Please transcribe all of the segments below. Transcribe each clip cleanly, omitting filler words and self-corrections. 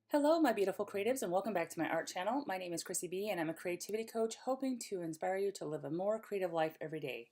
Hello, my beautiful creatives, and welcome back to my art channel. My name is Chrissie B, and I'm a creativity coach hoping to inspire you to live a more creative life every day.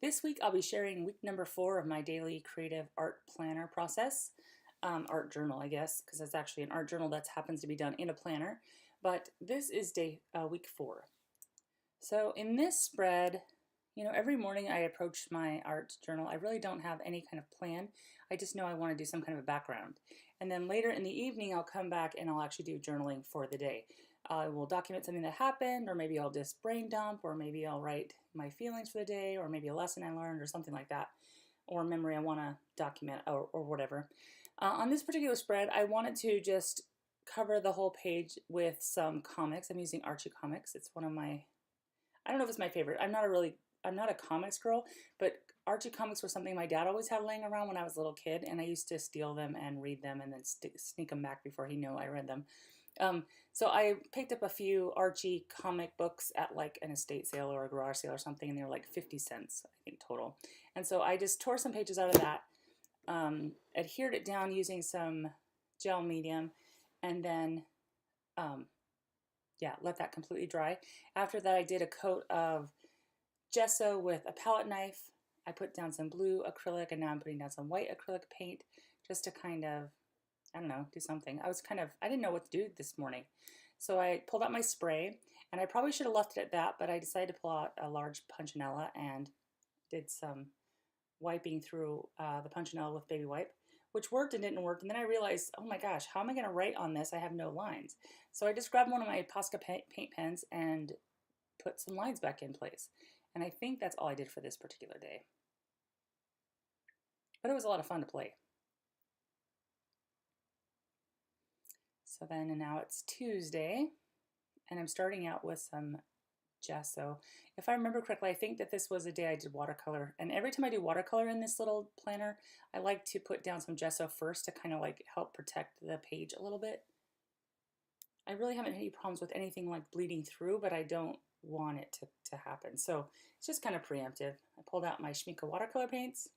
This week, I'll be sharing week number 4 of my daily creative art planner process. Art journal, I guess, because it's actually an art journal that happens to be done in a planner. But this is week 4. So in this spread, every morning I approach my art journal. I really don't have any kind of plan. I just know I want to do some kind of a background. And then later in the evening, I'll come back and I'll actually do journaling for the day. I will document something that happened, or maybe I'll just brain dump, or maybe I'll write my feelings for the day, or maybe a lesson I learned, or something like that, or a memory I want to document, or whatever. On this particular spread, I wanted to just cover the whole page with some comics. I'm using Archie Comics. It's one of my, I don't know if it's my favorite. I'm not a comics girl, but Archie comics were something my dad always had laying around when I was a little kid, and I used to steal them and read them and then sneak them back before he knew I read them. So I picked up a few Archie comic books at like an estate sale or a garage sale or something, and they were like 50 cents, I think, total. And so I just tore some pages out of that, adhered it down using some gel medium, and then let that completely dry. After that, I did a coat of gesso with a palette knife. I put down some blue acrylic, and now I'm putting down some white acrylic paint just to kind of, I don't know, do something. I didn't know what to do this morning. So I pulled out my spray, and I probably should have left it at that, but I decided to pull out a large punchinella and did some wiping through the punchinella with baby wipe, which worked and didn't work. And then I realized, oh my gosh, how am I going to write on this? I have no lines. So I just grabbed one of my Posca paint pens and put some lines back in place. And I think that's all I did for this particular day. But it was a lot of fun to play. So then, and now it's Tuesday, and I'm starting out with some gesso. If I remember correctly, I think that this was a day I did watercolor. And every time I do watercolor in this little planner, I like to put down some gesso first to kind of like help protect the page a little bit. I really haven't had any problems with anything like bleeding through, but I don't want it to happen. So it's just kind of preemptive. I pulled out my Schmincke watercolor paints.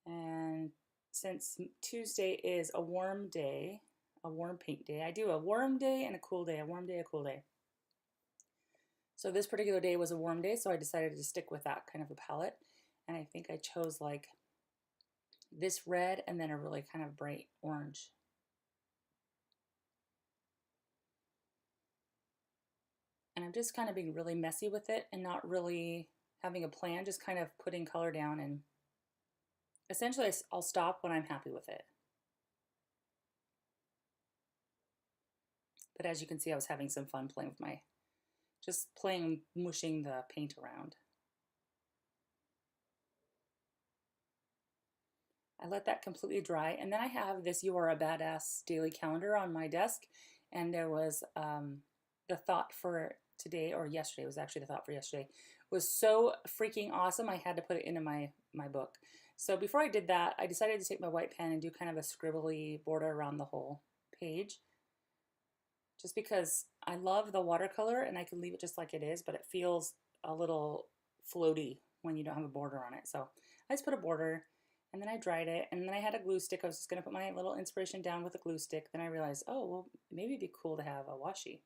And since Tuesday is a warm day, a warm paint day, I do a warm day and a cool day, a warm day, a cool day. So this particular day was a warm day, so I decided to stick with that kind of a palette. And I think I chose like this red and then a really kind of bright orange. And I'm just kind of being really messy with it and not really having a plan, just kind of putting color down, and essentially I'll stop when I'm happy with it. But as you can see, I was having some fun playing with just playing, mushing the paint around. I let that completely dry, and then I have this You Are a Badass daily calendar on my desk, and there was the thought for today, or yesterday, it was actually the thought for yesterday, was so freaking awesome I had to put it into my book. So before I did that, I decided to take my white pen and do kind of a scribbly border around the whole page, just because I love the watercolor and I can leave it just like it is, but it feels a little floaty when you don't have a border on it. So I just put a border, and then I dried it, and then I had a glue stick. I was just going to put my little inspiration down with a glue stick. Then I realized, oh, well, maybe it'd be cool to have a washi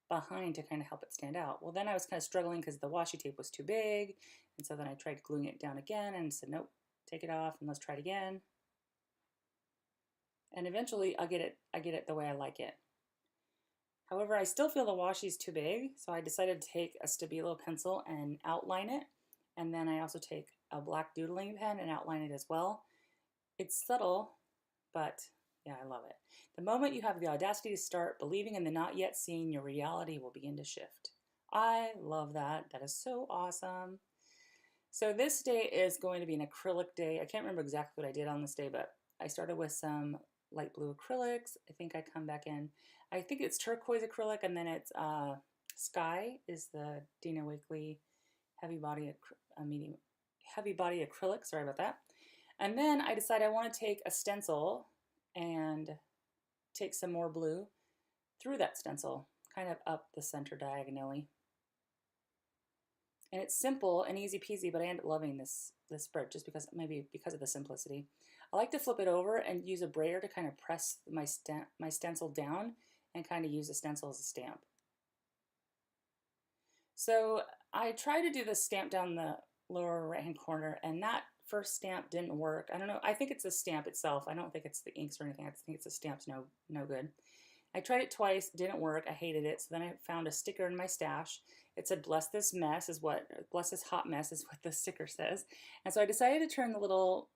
behind to kind of help it stand out. Well, then I was kind of struggling because the washi tape was too big, and so then I tried gluing it down again and said, nope, take it off and let's try it again. And eventually I get it the way I like it. However, I still feel the washi is too big, so I decided to take a Stabilo pencil and outline it. And then I also take a black doodling pen and outline it as well. It's subtle, but yeah, I love it. The moment you have the audacity to start believing in the not yet seen, your reality will begin to shift. I love that. That is so awesome. So this day is going to be an acrylic day. I can't remember exactly what I did on this day, but I started with some light blue acrylics. I think I come back in, I think it's turquoise acrylic, and then it's Sky is the Dina Wakley heavy body acrylic, sorry about that. And then I decided I want to take a stencil and take some more blue through that stencil, kind of up the center diagonally. And it's simple and easy peasy, but I ended up loving this spread just because, maybe because of the simplicity. I like to flip it over and use a brayer to kind of press my stencil down and kind of use the stencil as a stamp. So I tried to do the stamp down the lower right hand corner, and that first stamp didn't work. I don't know. I think it's the stamp itself. I don't think it's the inks or anything. I think it's the stamp's no good. I tried it twice, didn't work. I hated it. So then I found a sticker in my stash. It said "Bless this mess" is what "Bless this hot mess" is what the sticker says. And so I decided to turn the little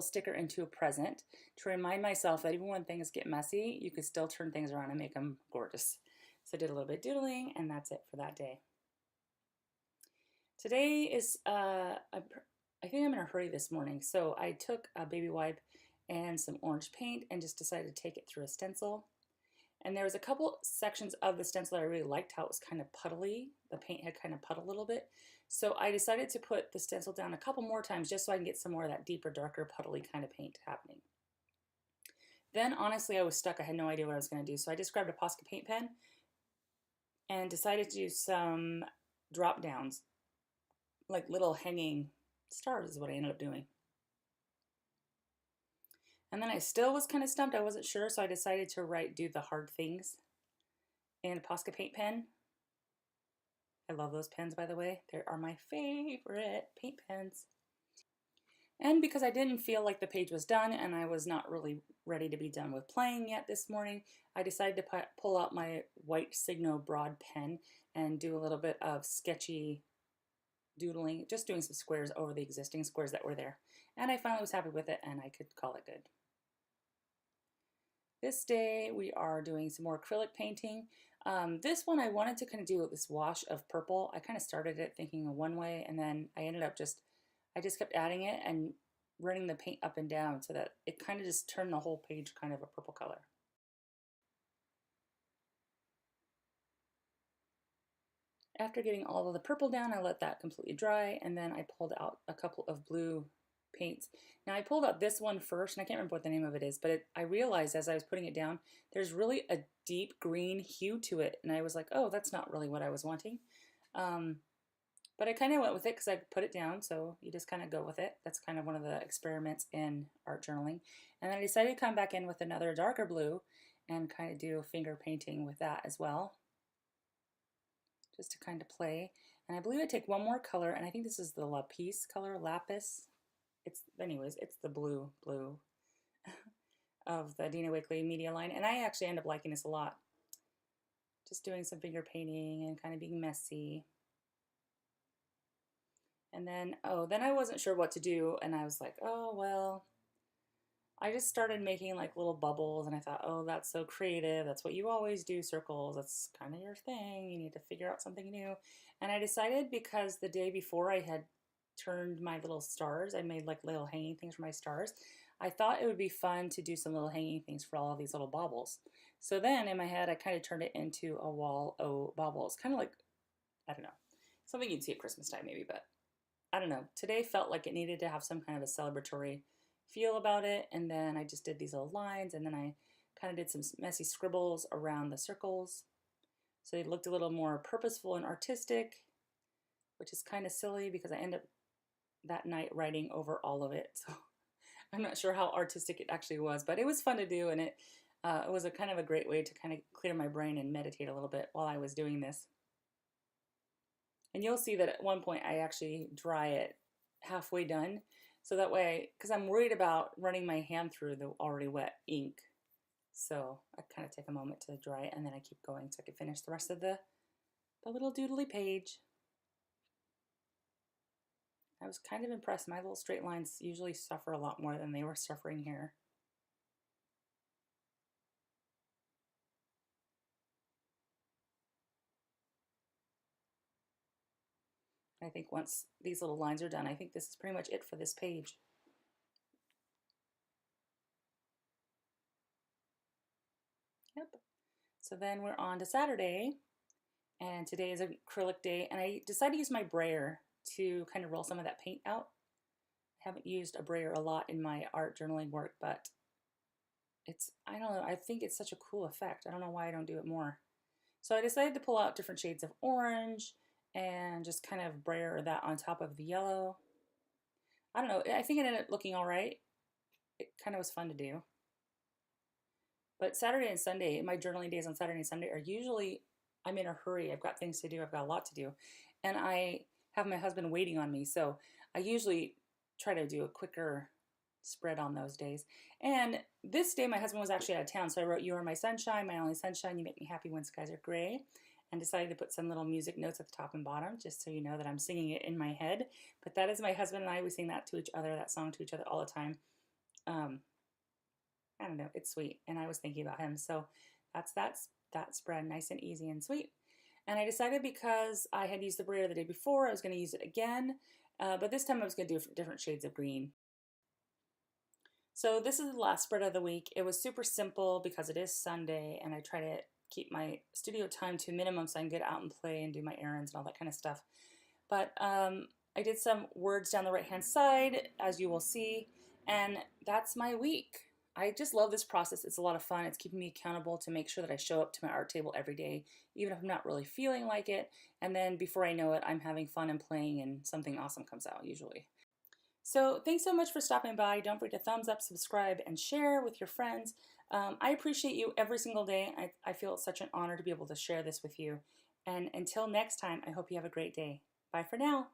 sticker into a present to remind myself that even when things get messy, you can still turn things around and make them gorgeous. So I did a little bit of doodling, and that's it for that day. Today is, I think I'm in a hurry this morning, so I took a baby wipe and some orange paint and just decided to take it through a stencil. And there was a couple sections of the stencil that I really liked how it was kind of puddly. The paint had kind of puddled a little bit. So I decided to put the stencil down a couple more times just so I can get some more of that deeper, darker, puddly kind of paint happening. Then honestly, I was stuck. I had no idea what I was going to do. So I just grabbed a Posca paint pen and decided to do some drop downs, like little hanging stars is what I ended up doing. And then I still was kind of stumped. I wasn't sure, so I decided to do the hard things in a Posca paint pen. I love those pens, by the way. They are my favorite paint pens. And because I didn't feel like the page was done and I was not really ready to be done with playing yet this morning, I decided to pull out my white Signo broad pen and do a little bit of sketchy doodling, just doing some squares over the existing squares that were there. And I finally was happy with it and I could call it good. This day we are doing some more acrylic painting. This one I wanted to kind of do this wash of purple. I kind of started it thinking one way and then I ended up I just kept adding it and running the paint up and down so that it kind of just turned the whole page kind of a purple color. After getting all of the purple down, I let that completely dry and then I pulled out a couple of blue paints. Now I pulled out this one first and I can't remember what the name of it is, but I realized as I was putting it down, there's really a deep green hue to it and I was like, oh, that's not really what I was wanting. But I kind of went with it because I put it down, so you just kind of go with it. That's kind of one of the experiments in art journaling. And then I decided to come back in with another darker blue and kind of do finger painting with that as well, just to kind of play. And I believe I take one more color, and I think this is the lapis color, lapis. Anyways, it's the blue of the Dina Wakley media line, and I actually end up liking this a lot. Just doing some finger painting and kind of being messy. And then, then I wasn't sure what to do, and I was like, oh, well, I just started making like little bubbles, and I thought, oh, that's so creative. That's what you always do, circles. That's kind of your thing. You need to figure out something new. And I decided because the day before I had turned my little stars, I made like little hanging things for my stars. I thought it would be fun to do some little hanging things for all of these little baubles. So then in my head, I kind of turned it into a wall o baubles, kind of like, I don't know, something you'd see at Christmas time maybe, but I don't know. Today felt like it needed to have some kind of a celebratory feel about it. And then I just did these little lines and then I kind of did some messy scribbles around the circles. So they looked a little more purposeful and artistic, which is kind of silly because I end up that night writing over all of it. So I'm not sure how artistic it actually was, but it was fun to do. And it was a kind of a great way to kind of clear my brain and meditate a little bit while I was doing this. And you'll see that at one point I actually dry it halfway done. So that way, because I'm worried about running my hand through the already wet ink. So I kind of take a moment to dry it and then I keep going so I can finish the rest of the little doodly page. I was kind of impressed. My little straight lines usually suffer a lot more than they were suffering here. I think once these little lines are done, I think this is pretty much it for this page. Yep. So then we're on to Saturday, and today is an acrylic day, and I decided to use my brayer to kind of roll some of that paint out. I haven't used a brayer a lot in my art journaling work, but I don't know, I think it's such a cool effect. I don't know why I don't do it more. So I decided to pull out different shades of orange and just kind of brayer that on top of the yellow. I don't know, I think it ended up looking all right. it kind of was fun to do. But Saturday and Sunday, my journaling days on Saturday and Sunday are usually, I'm in a hurry. I've got things to do. I've got a lot to do. And I have my husband waiting on me. So I usually try to do a quicker spread on those days. And this day, my husband was actually out of town. So I wrote, "You are my sunshine, my only sunshine. You make me happy when skies are gray." And decided to put some little music notes at the top and bottom, just so you know that I'm singing it in my head. But that is my husband and I. We sing that to each other, that song to each other all the time. Um, I don't know, it's sweet. And I was thinking about him. So that's that spread, nice and easy and sweet. And I decided, because I had used the burrito the day before, I was going to use it again. But this time I was going to do different shades of green. So this is the last spread of the week. It was super simple because it is Sunday, and I try to keep my studio time to a minimum so I can get out and play and do my errands and all that kind of stuff. But I did some words down the right hand side, as you will see, and that's my week. I just love this process. It's a lot of fun. It's keeping me accountable to make sure that I show up to my art table every day, even if I'm not really feeling like it. And then before I know it, I'm having fun and playing, and something awesome comes out usually. So thanks so much for stopping by. Don't forget to thumbs up, subscribe, and share with your friends. I appreciate you every single day. I feel it's such an honor to be able to share this with you. And until next time, I hope you have a great day. Bye for now.